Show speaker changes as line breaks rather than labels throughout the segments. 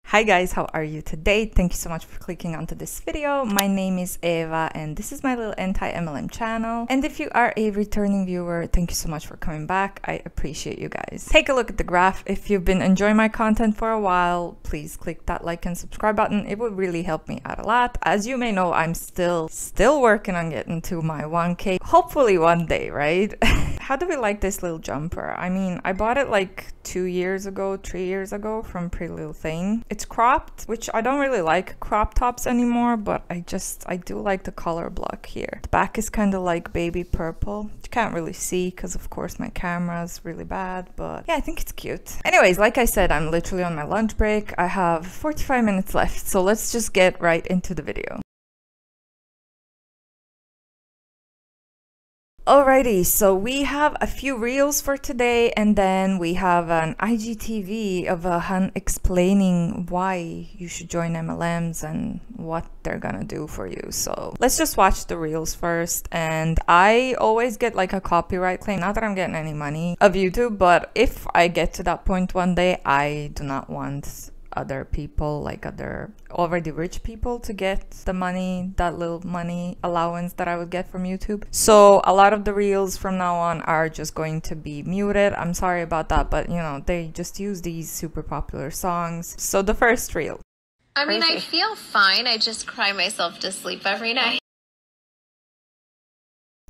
Hi guys, how are you today? Thank you so much for clicking onto this video. My name is Eva and this is my little anti-MLM channel. And if you are a returning viewer, thank you so much for coming back. I appreciate you guys. Take a look at the graph. If you've been enjoying my content for a while, please click that like and subscribe button. It would really help me out a lot. As you may know, I'm still working on getting to my 1K. Hopefully one day, right? How do we like this little jumper? I mean, I bought it like 3 years ago from Pretty Little Thing. It's cropped, which I don't really like crop tops anymore, but I do like the color block here. The back is kind of like baby purple. You can't really see because of course my camera is really bad, but yeah, I think it's cute. Anyways, like I said, I'm literally on my lunch break. I have 45 minutes left, so let's just get right into the video. Alrighty, so we have a few reels for today, and then we have an IGTV of a hun explaining why you should join MLMs and what they're gonna do for you. So let's just watch the reels first. And I always get like a copyright claim, not that I'm getting any money of YouTube, but if I get to that point one day, I do not want other people, like other already rich people, to get the money, that little money allowance that I would get from YouTube. So a lot of the reels from now on are just going to be muted. I'm sorry about that, but you know, they just use these super popular songs. So the first reel.
I mean, I feel fine. I just cry myself to sleep every night.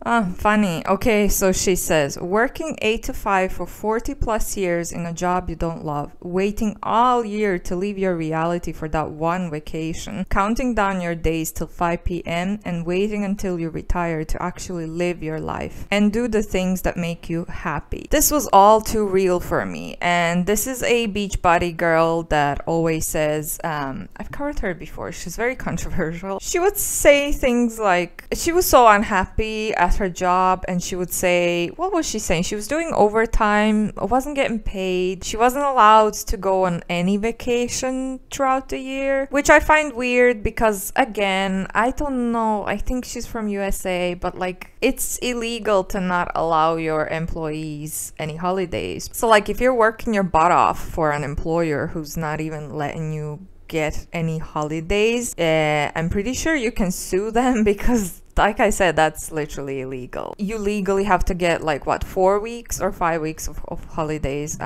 Ah, funny. Okay, so she says, working 8 to 5 for 40 plus years in a job you don't love, waiting all year to leave your reality for that one vacation, counting down your days till 5 p.m. and waiting until you retire to actually live your life and do the things that make you happy. This was all too real for me. And this is a Beachbody girl that always says, I've covered her before, she's very controversial. She would say things like, she was so unhappy at her job, and she would say, what was she saying? She was doing overtime, wasn't getting paid, she wasn't allowed to go on any vacation throughout the year, which I find weird because, again, I don't know, I think she's from USA, but like, it's illegal to not allow your employees any holidays. So like, if you're working your butt off for an employer who's not even letting you get any holidays, I'm pretty sure you can sue them because, like I said, that's literally illegal. You legally have to get like what, 4 weeks or 5 weeks of holidays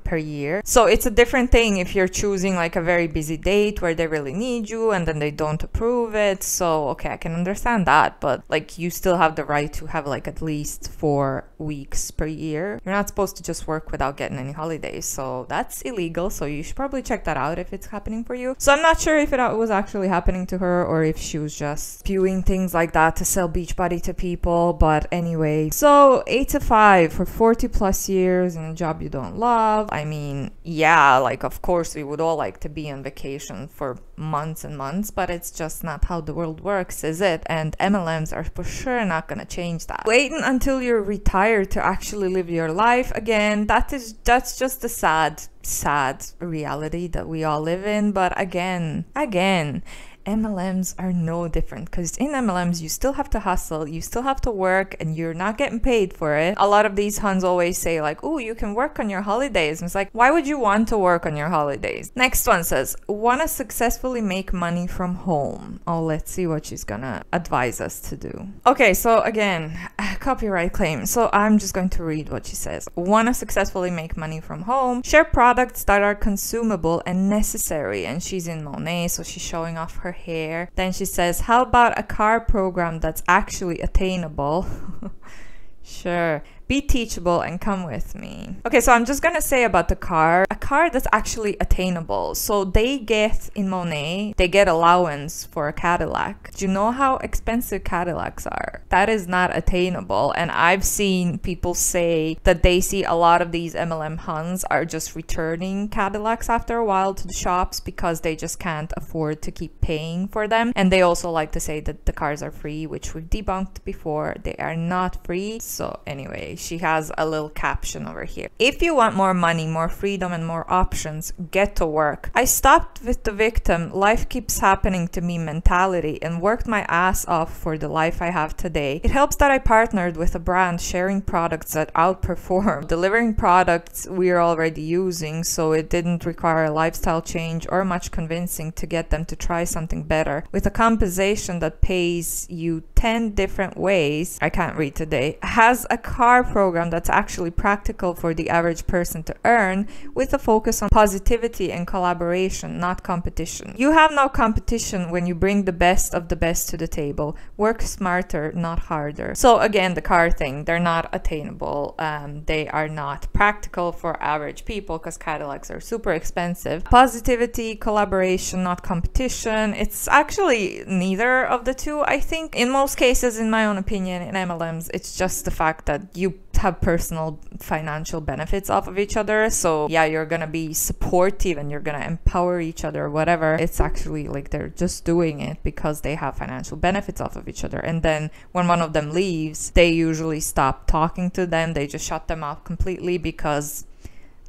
per year. So it's a different thing if you're choosing like a very busy date where they really need you and then they don't approve it. So okay, I can understand that, but like, you still have the right to have like at least 4 weeks per year. You're not supposed to just work without getting any holidays, so that's illegal. So you should probably check that out if it's happening for you. So I'm not sure if it was actually happening to her or if she was just spewing things like that to sell Beachbody to people. But anyway, so 8 to 5 for 40 plus years in a job you don't love. I mean, yeah, like of course we would all like to be on vacation for months and months, but it's just not how the world works, is it? And MLMs are for sure not gonna change that. Waiting until you're retired to actually live your life, again, that's just the sad reality that we all live in. But again, MLMs are no different, because in MLMs you still have to hustle, you still have to work, and you're not getting paid for it. A lot of these huns always say like, oh, you can work on your holidays. And it's like, why would you want to work on your holidays? Next one says, want to successfully make money from home. Oh, let's see what she's gonna advise us to do. Okay, so again, copyright claim. So I'm just going to read what she says. Want to successfully make money from home, share products that are consumable and necessary. And she's in Monet, so she's showing off her hair. Then she says, how about a car program that's actually attainable? Sure. Be teachable and come with me. Okay, so I'm just gonna say about the car, a car that's actually attainable. So they get, in Monet, they get allowance for a Cadillac. Do you know how expensive Cadillacs are? That is not attainable. And I've seen people say that they see a lot of these MLM huns are just returning Cadillacs after a while to the shops because they just can't afford to keep paying for them. And they also like to say that the cars are free, which we've debunked before. They are not free. So anyway, she has a little caption over here. If you want more money, more freedom, and more options, get to work. I stopped with the victim, life keeps happening to me mentality and worked my ass off for the life I have today. It helps that I partnered with a brand sharing products that outperform, delivering products we're already using, so it didn't require a lifestyle change or much convincing to get them to try something better. With a compensation that pays you 10 different ways, I can't read today, has a car program that's actually practical for the average person to earn, with a focus on positivity and collaboration, not competition. You have no competition when you bring the best of the best to the table. Work smarter, not harder. So again, the car thing, they're not attainable. They are not practical for average people because Cadillacs are super expensive. Positivity, collaboration, not competition. It's actually neither of the two, I think. In most cases, in my own opinion, in MLMs, it's just the fact that you have personal financial benefits off of each other. So yeah, you're gonna be supportive and you're gonna empower each other or whatever. It's actually like they're just doing it because they have financial benefits off of each other. And then when one of them leaves, they usually stop talking to them. They just shut them out completely because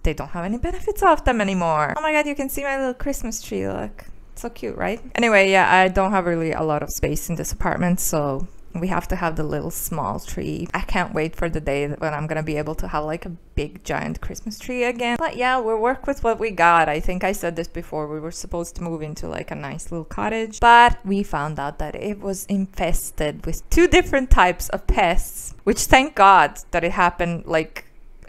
they don't have any benefits off them anymore. Oh my god, you can see my little Christmas tree, look. So cute, right? Anyway, yeah, I don't have really a lot of space in this apartment, so we have to have the little small tree. I can't wait for the day when I'm gonna be able to have like a big giant Christmas tree again. But yeah, we'll work with what we got. I think I said this before, we were supposed to move into like a nice little cottage, but we found out that it was infested with 2 different types of pests, which thank God that it happened like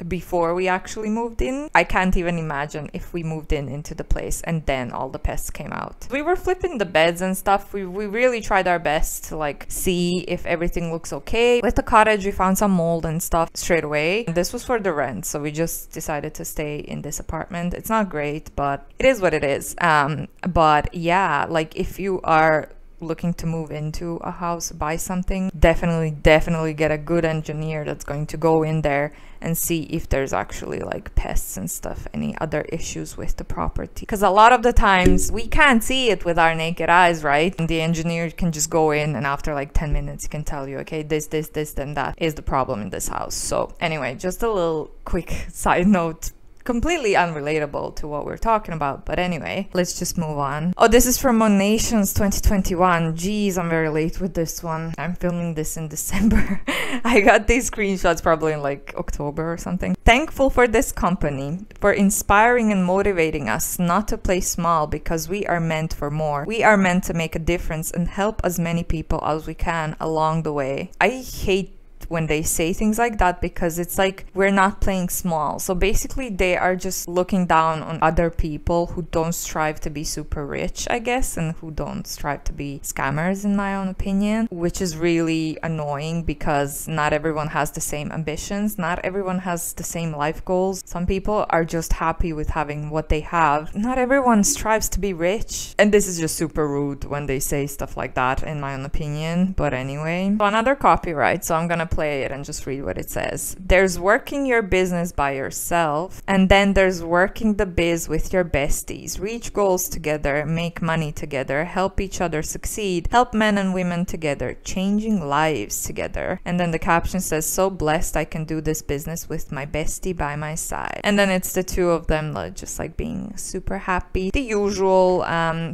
before we actually moved in. I can't even imagine if we moved into the place and then all the pests came out. We were flipping the beds and stuff. We really tried our best to like see if everything looks okay. With the cottage, we found some mold and stuff straight away. This was for the rent, so we just decided to stay in this apartment. It's not great, but it is what it is. But yeah, like if you are looking to move into a house, buy something, definitely get a good engineer that's going to go in there and see if there's actually like pests and stuff, any other issues with the property, because a lot of the times we can't see it with our naked eyes, right? And the engineer can just go in and after like 10 minutes he can tell you, okay, this then that is the problem in this house. So anyway, just a little quick side note, completely unrelatable to what we're talking about, but anyway, let's just move on. Oh, this is from Monations 2021. Jeez, I'm very late with this one. I'm filming this in December. I got these screenshots probably in like October or something. Thankful for this company, for inspiring and motivating us not to play small, because we are meant for more. We are meant to make a difference and help as many people as we can along the way. I hate when they say things like that, because it's like we're not playing small. So basically they are just looking down on other people who don't strive to be super rich, I guess, and who don't strive to be scammers, in my own opinion, which is really annoying because not everyone has the same ambitions, not everyone has the same life goals. Some people are just happy with having what they have. Not everyone strives to be rich, and this is just super rude when they say stuff like that, in my own opinion. But anyway, so another copyright, so I'm gonna play it and just read what it says. There's working your business by yourself, and then there's working the biz with your besties. Reach goals together, make money together, help each other succeed, help men and women together, changing lives together. And then the caption says, so blessed I can do this business with my bestie by my side. And then it's the 2 of them just like being super happy. The usual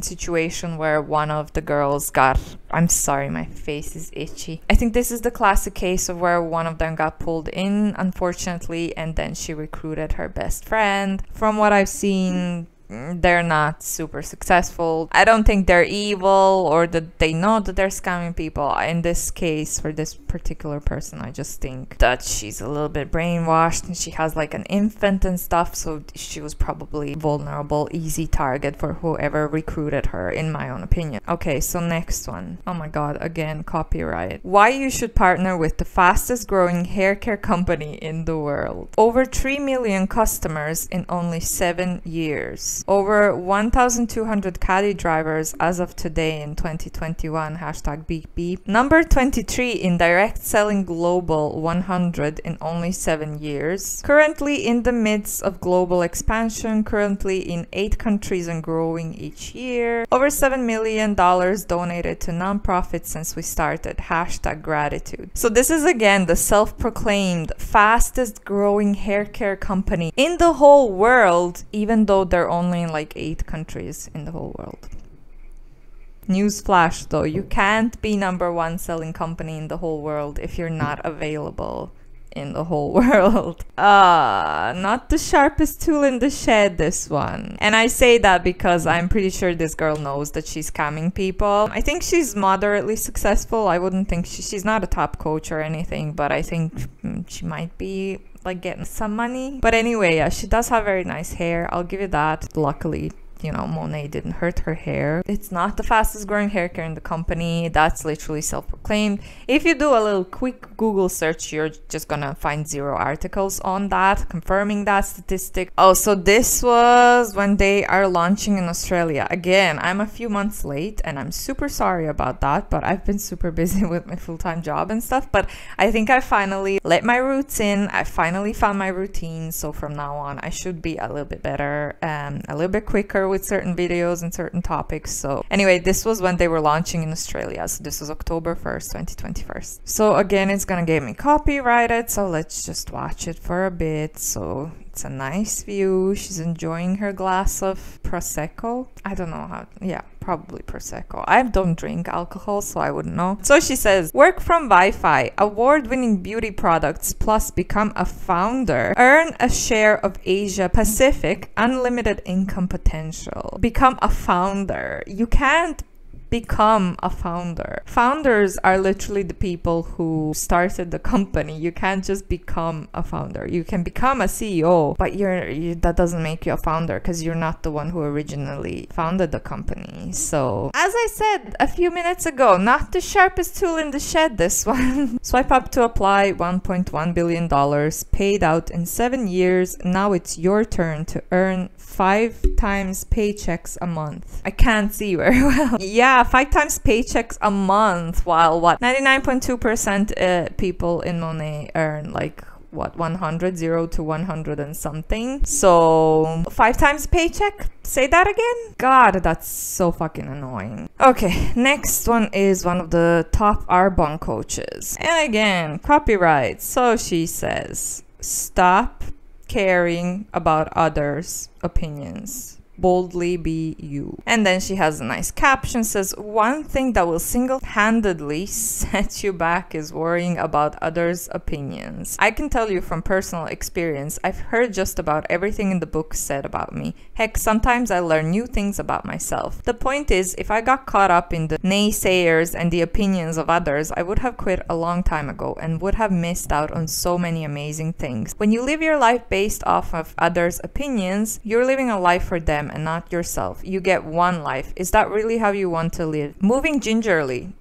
situation where one of the girls got, I'm sorry, my face is itchy. I think this is the classic case of where one of them got pulled in, unfortunately, and then she recruited her best friend. From what I've seen, they're not super successful. I don't think they're evil or that they know that they're scamming people. In this case, for this particular person, I just think that she's a little bit brainwashed and she has like an infant and stuff, so she was probably vulnerable, easy target for whoever recruited her, in my own opinion. Okay, so next one. Oh my god, again, copyright. Why you should partner with the fastest growing hair care company in the world. Over 3 million customers in only 7 years. Over 1,200 caddy drivers as of today in 2021. Hashtag beep beep. Number 23 in direct selling global 100 in only 7 years. Currently in the midst of global expansion, currently in 8 countries and growing each year. Over $7 million donated to nonprofits since we started. Hashtag gratitude. So this is again the self-proclaimed fastest growing hair care company in the whole world, even though they're only in like 8 countries in the whole world. Newsflash though, you can't be #1 selling company in the whole world if you're not available in the whole world. Not the sharpest tool in the shed, this one. And I say that because I'm pretty sure this girl knows that she's scamming people. I think she's moderately successful. I wouldn't think she's not a top coach or anything, but I think she might be like getting some money. But anyway, yeah, she does have very nice hair. I'll give you that. Luckily, you know, Monat didn't hurt her hair. It's not the fastest growing hair care in the company. That's literally self-proclaimed. If you do a little quick Google search, you're just gonna find 0 articles on that confirming that statistic. Oh, so this was when they are launching in Australia. Again, I'm a few months late and I'm super sorry about that, but I've been super busy with my full-time job and stuff. But I think I finally let my roots in. I finally found my routine. So from now on, I should be a little bit better, a little bit quicker with certain videos and certain topics. So anyway, this was when they were launching in Australia. So this was October 1st, 2021. So again, it's gonna get me copyrighted. So let's just watch it for a bit. So it's a nice view. She's enjoying her glass of Prosecco. I don't know how, yeah, probably Prosecco. I don't drink alcohol, so I wouldn't know. So she says, work from Wi-Fi, award-winning beauty products, plus become a founder. Earn a share of Asia Pacific, unlimited income potential. Become a founder. You can't become a founder. Founders are literally the people who started the company. You can't just become a founder. You can become a CEO, but that doesn't make you a founder because you're not the one who originally founded the company. So as I said a few minutes ago, not the sharpest tool in the shed, this one. Swipe up to apply. $1.1 billion paid out in 7 years. Now it's your turn to earn 5 times paychecks a month. I can't see very well. Yeah, 5 times paychecks a month, while what 99.2% people in Monat earn like what 0 to 100 and something. So 5 times paycheck, say that again. God, that's so fucking annoying. Okay, next one is one of the top Arbonne coaches, and again, copyright. So she says, stop caring about others' opinions. Boldly be you. And then she has a nice caption, says, one thing that will single-handedly set you back is worrying about others' opinions. I can tell you from personal experience, I've heard just about everything in the book said about me. Heck, sometimes I learn new things about myself. The point is, if I got caught up in the naysayers and the opinions of others, I would have quit a long time ago and would have missed out on so many amazing things. When you live your life based off of others' opinions, you're living a life for them and not yourself. You get one life. Is that really how you want to live? Moving gingerly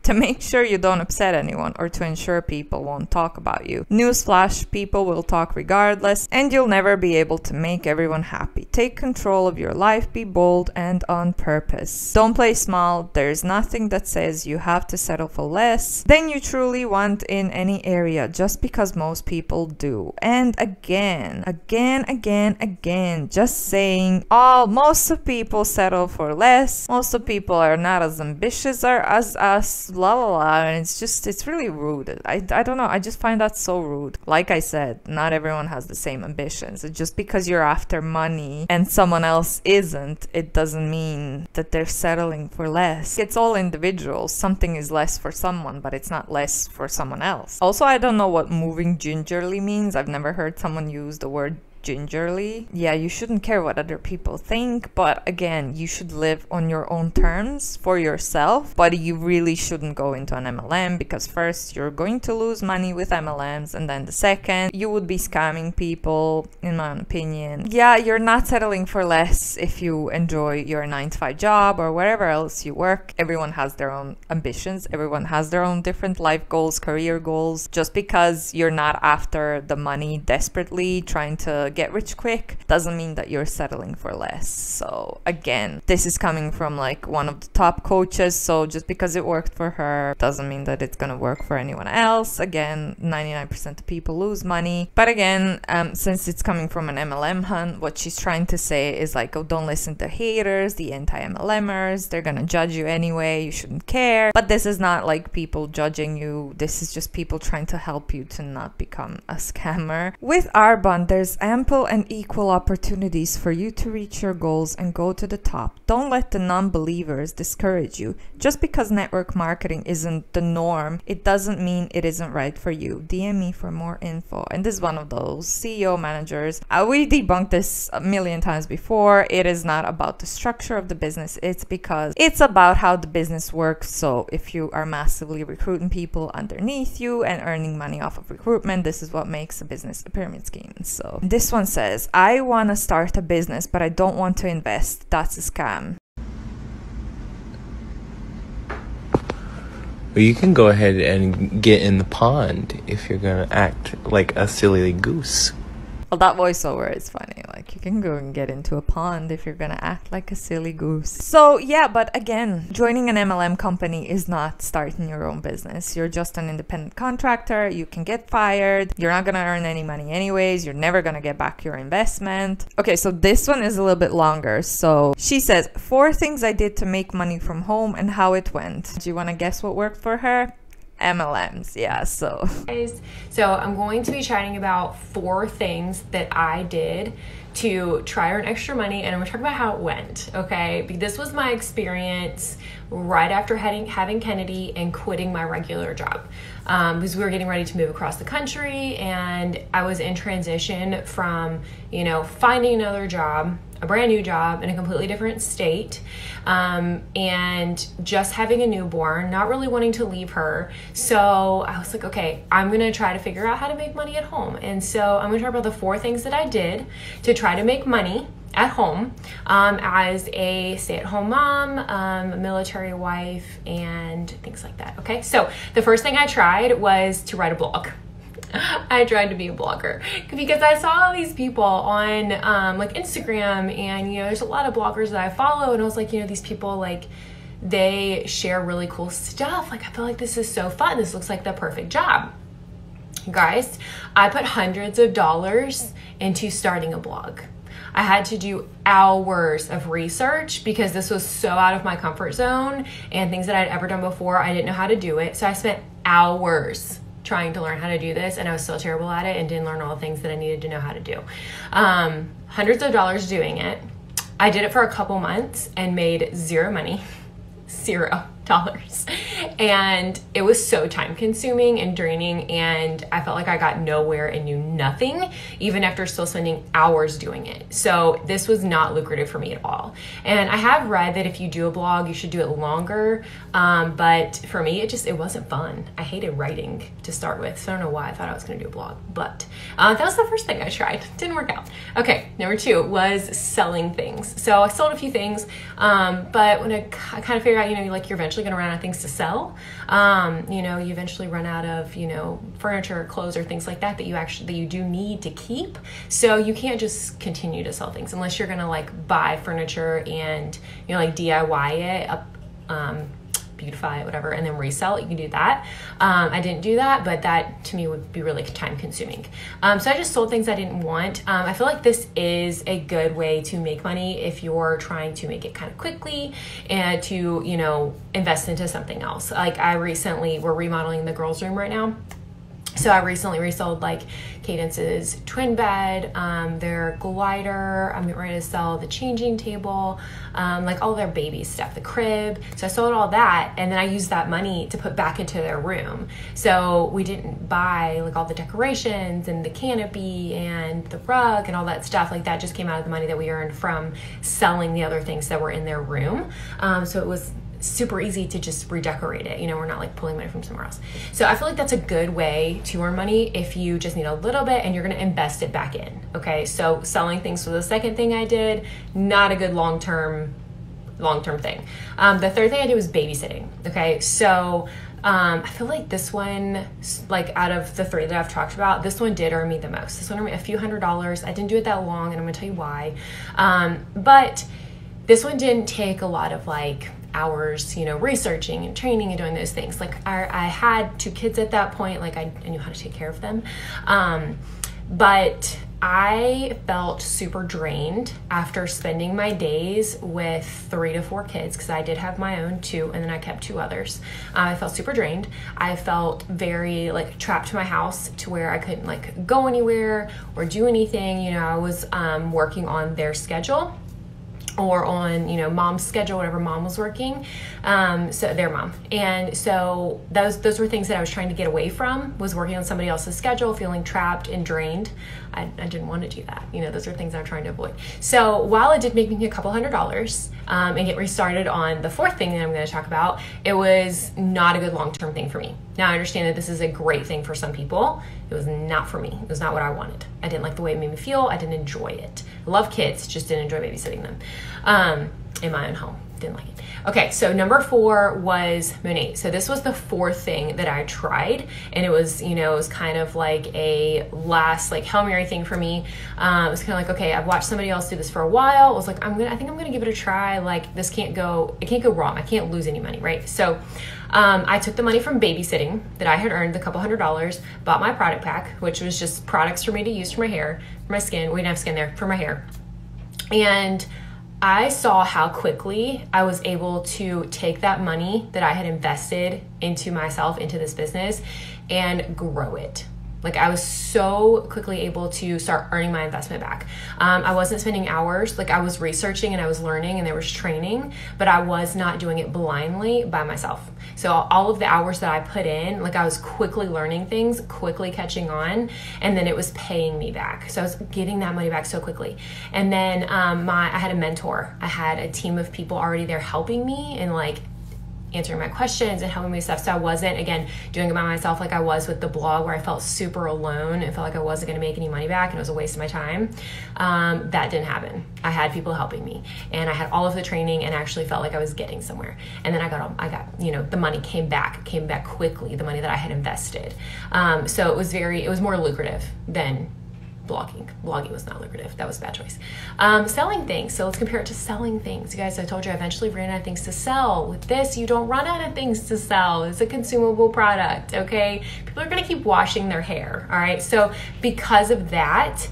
to make sure you don't upset anyone or to ensure people won't talk about you. Newsflash, people will talk regardless and you'll never be able to make everyone happy. Take control of your life, be bold and on purpose. Don't play small. There's nothing that says you have to settle for less than you truly want in any area just because most people do. And again, just saying, most of people settle for less. Most of people are not as ambitious as us. La la la, and it's really rude. I don't know, I just find that so rude. Like I said, not everyone has the same ambitions. Just because you're after money and someone else isn't, it doesn't mean that they're settling for less. It's all individual. Something is less for someone, but it's not less for someone else. Also, I don't know what moving gingerly means. I've never heard someone use the word gingerly. Yeah, you shouldn't care what other people think, but again, you should live on your own terms for yourself, but you really shouldn't go into an MLM because first, you're going to lose money with MLMs, and then the second, you would be scamming people, in my opinion. Yeah, you're not settling for less if you enjoy your 9-to-5 job or wherever else you work. Everyone has their own ambitions. Everyone has their own different life goals, career goals. Just because you're not after the money desperately, trying to get rich quick doesn't mean that you're settling for less. So again, this is coming from like one of the top coaches. So just because it worked for her doesn't mean that it's gonna work for anyone else. Again, 99% of people lose money. But again, since it's coming from an MLM hunt, what she's trying to say is like, oh, don't listen to haters, the anti-MLMers. They're gonna judge you anyway. You shouldn't care. But this is not like people judging you. This is just people trying to help you to not become a scammer. With Arbonne, there's ample and equal opportunities for you to reach your goals and go to the top. Don't let the non-believers discourage you. Just because network marketing isn't the norm, it doesn't mean it isn't right for you. DM me for more info. And this is one of those CEO managers. We debunked this a million times before. It is not about the structure of the business. It's because it's about how the business works. So if you are massively recruiting people underneath you and earning money off of recruitment, this is what makes a business a pyramid scheme. So this one says, I want to start a business, but I don't want to invest. That's a scam.
Well, you can go ahead and get in the pond if you're gonna act like a silly goose.
Well, that voiceover is funny. Like, you can go and get into a pond if you're gonna act like a silly goose. So yeah, but again, joining an MLM company is not starting your own business. You're just an independent contractor. You can get fired. You're not gonna earn any money anyways. You're never gonna get back your investment. Okay, so this one is a little bit longer. So she says, 4 things I did to make money from home and how it went. Do you wanna guess what worked for her? MLMs, yeah. So
I'm going to be chatting about 4 things that I did to try earn extra money, and I'm gonna talk about how it went, okay? This was my experience right after having Kennedy and quitting my regular job, because we were getting ready to move across the country, and I was in transition from, you know, finding another job, a brand new job in a completely different state, and just having a newborn, not really wanting to leave her. So I was like, okay, I'm gonna try to figure out how to make money at home. And so I'm gonna talk about the 4 things that I did to try to make money at home as a stay-at-home mom, a military wife, and things like that. Okay, so the first thing I tried was to write a blog. I tried to be a blogger because I saw all these people on like Instagram, and you know, there's a lot of bloggers that I follow, and I was like, you know, these people, like, they share really cool stuff. Like, I feel like this is so fun. This looks like the perfect job. Guys, I put hundreds of dollars into starting a blog. I had to do hours of research because this was so out of my comfort zone, and things that I'd ever done before, I didn't know how to do it. So I spent hours trying to learn how to do this, and I was still terrible at it and didn't learn all the things that I needed to know how to do. Hundreds of dollars doing it. I did it for a couple months and made zero money. $0. And it was so time consuming and draining, and I felt like I got nowhere and knew nothing even after still spending hours doing it. So this was not lucrative for me at all. And I have read that if you do a blog, you should do it longer, but for me it wasn't fun. I hated writing to start with, so I don't know why I thought I was going to do a blog, but that was the first thing I tried. Didn't work out. Okay, number 2 was selling things. So I sold a few things, but when I kind of figured out, you know, like, you're eventually going to run out of things to sell. You know, you eventually run out of, you know, furniture, clothes, or things like that that you do need to keep. So you can't just continue to sell things unless you're gonna like buy furniture and, you know, like DIY it, beautify it, whatever, and then resell it. You can do that. I didn't do that, but that to me would be really time consuming. So I just sold things I didn't want. I feel like this is a good way to make money if you're trying to make it kind of quickly and to, you know, invest into something else. Like, we're remodeling the girls' room right now. So I recently resold like Cadence's twin bed, their glider. I'm getting ready to sell the changing table, like all their baby stuff, the crib. So I sold all that, and then I used that money to put back into their room. So we didn't buy like all the decorations and the canopy and the rug and all that stuff. Like, that just came out of the money that we earned from selling the other things that were in their room. So it was super easy to just redecorate it. You know, we're not like pulling money from somewhere else. So I feel like that's a good way to earn money if you just need a little bit and you're going to invest it back in. Okay, so selling things was the second thing I did. Not a good long-term thing. The third thing I did was babysitting. Okay, so I feel like this one, like out of the 3 that I've talked about, this one did earn me the most. This one earned me a few $100s. I didn't do it that long, and I'm gonna tell you why. But this one didn't take a lot of like hours, you know, researching and training and doing those things. Like I had 2 kids at that point, like I knew how to take care of them. But I felt super drained after spending my days with 3 to 4 kids, because I did have my own 2, and then I kept 2 others. I felt super drained. I felt very like trapped in my house to where I couldn't like go anywhere or do anything. You know, I was working on their schedule, or on, you know, mom's schedule, whatever mom was working, so their mom. And so those were things that I was trying to get away from, was working on somebody else's schedule, feeling trapped and drained. I didn't want to do that. You know, those are things I'm trying to avoid. So while it did make me a couple $100s and get restarted on the 4th thing that I'm going to talk about, it was not a good long-term thing for me. Now I understand that this is a great thing for some people. It was not for me. It was not what I wanted. I didn't like the way it made me feel. I didn't enjoy it. I love kids, just didn't enjoy babysitting them in my own home. Didn't like it. Okay, so number 4 was Monat. So this was the 4th thing that I tried, and it was, you know, it was kind of like a last like Hail Mary thing for me. It was kind of like, okay, I've watched somebody else do this for a while. I was like, I think I'm gonna give it a try. Like, it can't go wrong. I can't lose any money, right? So I took the money from babysitting that I had earned, the couple $100s, bought my product pack, which was just products for me to use for my hair, for my skin. We didn't have skin there, for my hair. And I saw how quickly I was able to take that money that I had invested into myself, into this business, and grow it. Like, I was so quickly able to start earning my investment back. I wasn't spending hours. Like, I was researching and I was learning and there was training, but I was not doing it blindly by myself. So all of the hours that I put in, like, I was quickly learning things, quickly catching on, and then it was paying me back. So I was getting that money back so quickly. And then I had a mentor. I had a team of people already there helping me and like answering my questions and helping me with stuff. So I wasn't, again, doing it by myself like I was with the blog, where I felt super alone and felt like I wasn't going to make any money back and it was a waste of my time. That didn't happen. I had people helping me, and I had all of the training, and actually felt like I was getting somewhere. And then I got, you know, the money came back quickly, the money that I had invested. So it was more lucrative than blogging. Blogging was not lucrative. That was a bad choice. Selling things. So let's compare it to selling things. You guys, I told you I eventually ran out of things to sell. With this, you don't run out of things to sell. It's a consumable product, okay? People are going to keep washing their hair, all right? So because of that,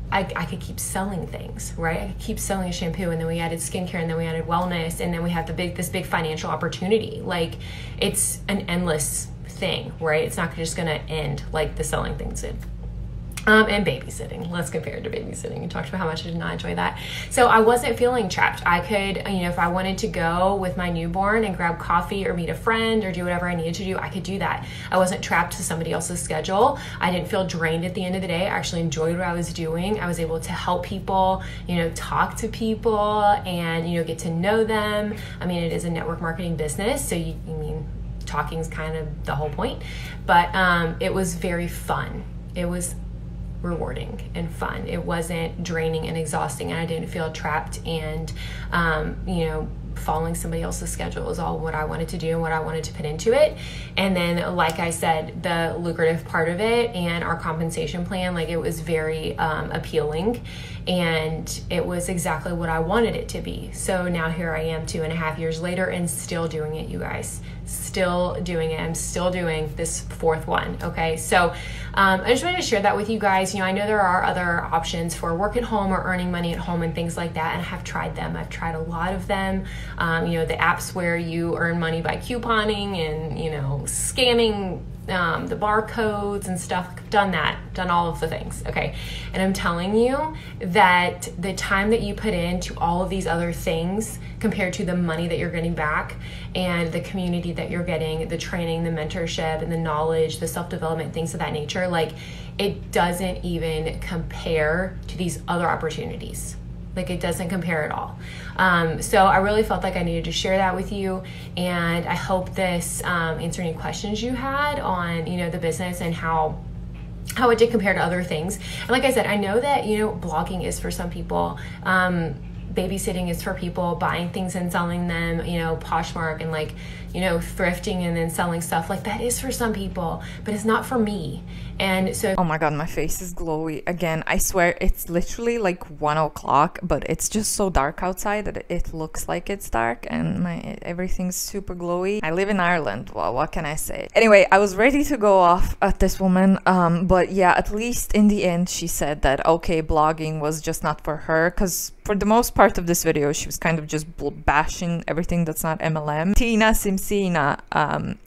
I could keep selling things, right? I could keep selling a shampoo, and then we added skincare, and then we added wellness, and then we have this big financial opportunity. Like, it's an endless thing, right? It's not just going to end like the selling things did. And babysitting. Let's compare it to babysitting. We talked about how much I did not enjoy that. So I wasn't feeling trapped. I could, you know, if I wanted to go with my newborn and grab coffee or meet a friend or do whatever I needed to do, I could do that. I wasn't trapped to somebody else's schedule. I didn't feel drained at the end of the day. I actually enjoyed what I was doing. I was able to help people, you know, talk to people and, you know, get to know them. I mean, it is a network marketing business, so talking is kind of the whole point. But it was very fun. It was rewarding and fun. It wasn't draining and exhausting, and I didn't feel trapped and you know, following somebody else's schedule was all what I wanted to do and what I wanted to put into it. And then, like I said, the lucrative part of it and our compensation plan, like, it was very appealing, and it was exactly what I wanted it to be. So now here I am 2.5 years later and still doing it, you guys. Still doing it. I'm still doing this 4th one. Okay, so I just wanted to share that with you guys. You know, I know there are other options for work at home or earning money at home and things like that, and I have tried them. I've tried a lot of them. You know, the apps where you earn money by couponing and, you know, scanning the barcodes and stuff. I've done all of the things, okay? And I'm telling you that the time that you put into all of these other things compared to the money that you're getting back and the community that you're getting, the training, the mentorship, and the knowledge, the self-development, things of that nature, like, it doesn't even compare to these other opportunities. Like, it doesn't compare at all. So I really felt like I needed to share that with you, and I hope this answered any questions you had on, you know, the business and how it did compare to other things. And like I said, I know that, you know, blogging is for some people. babysitting is for people buying things and selling them, you know, Poshmark and like, you know, thrifting and then selling stuff, like that is for some people, but it's not for me. And so,
oh my god, my face is glowy again. I swear it's literally like 1 o'clock, but it's just so dark outside that it looks like it's dark, and everything's super glowy. I live in Ireland. Well, what can I say? Anyway, I was ready to go off at this woman, but yeah, at least in the end she said that okay, blogging was just not for her, because for the most part of this video she was kind of just bashing everything that's not MLM. Tina Simsina,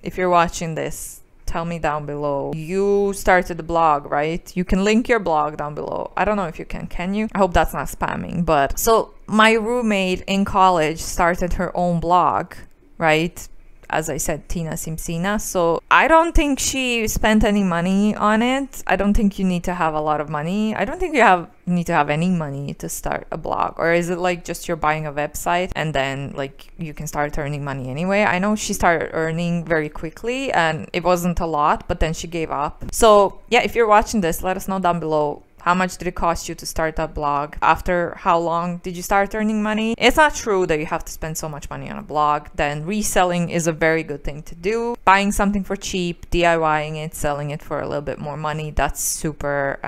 if you're watching this, tell me down below. You started the blog, right? You can link your blog down below. I don't know if you can you? I hope that's not spamming. But so my roommate in college started her own blog, right? As I said, Tina Simsina. So I don't think she spent any money on it. I don't think you need to have a lot of money. I don't think you need to have any money to start a blog. Or is it like just you're buying a website and then like you can start earning money anyway? I know she started earning very quickly and it wasn't a lot, but then she gave up. So yeah, if you're watching this, let us know down below. How much did it cost you to start that blog? After how long did you start earning money? It's not true that you have to spend so much money on a blog. Then reselling is a very good thing to do. Buying something for cheap, DIYing it, selling it for a little bit more money, that's super,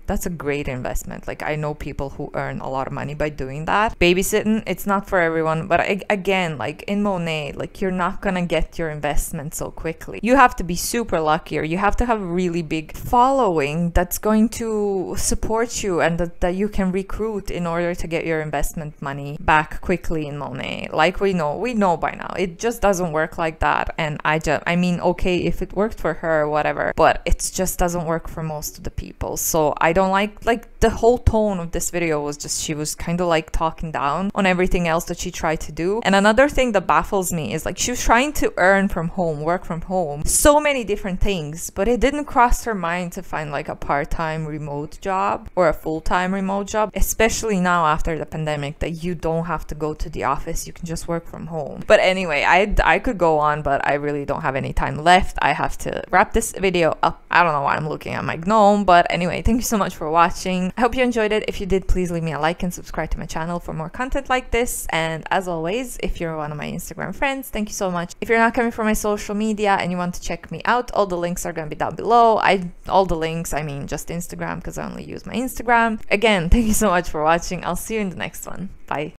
that's a great investment. Like I know people who earn a lot of money by doing that. Babysitting, it's not for everyone, but again, like in Monet, like you're not gonna get your investment so quickly. You have to be super lucky, or you have to have a really big following that's going to support you and that you can recruit in order to get your investment money back quickly in Monet. Like we know by now, it just doesn't work like that. And I mean, okay, if it worked for her, whatever, but it just doesn't work for most of the people. So I don't like the whole tone of this video was just, she was kind of like talking down on everything else that she tried to do. And another thing that baffles me is like she was trying to earn from home, work from home, so many different things, but it didn't cross her mind to find like a part-time remote job or a full-time remote job, especially now after the pandemic that you don't have to go to the office, you can just work from home. But anyway, I could go on, but I really don't have any time left. I have to wrap this video up. I don't know why I'm looking at my gnome, but anyway, thank you so much for watching. I hope you enjoyed it. If you did, please leave me a like and subscribe to my channel for more content like this. And as always, if you're one of my Instagram friends, thank you so much. If you're not coming from my social media and you want to check me out, all the links are going to be down below. All the links, I mean just Instagram, because I only use my Instagram. Again, thank you so much for watching. I'll see you in the next one. Bye.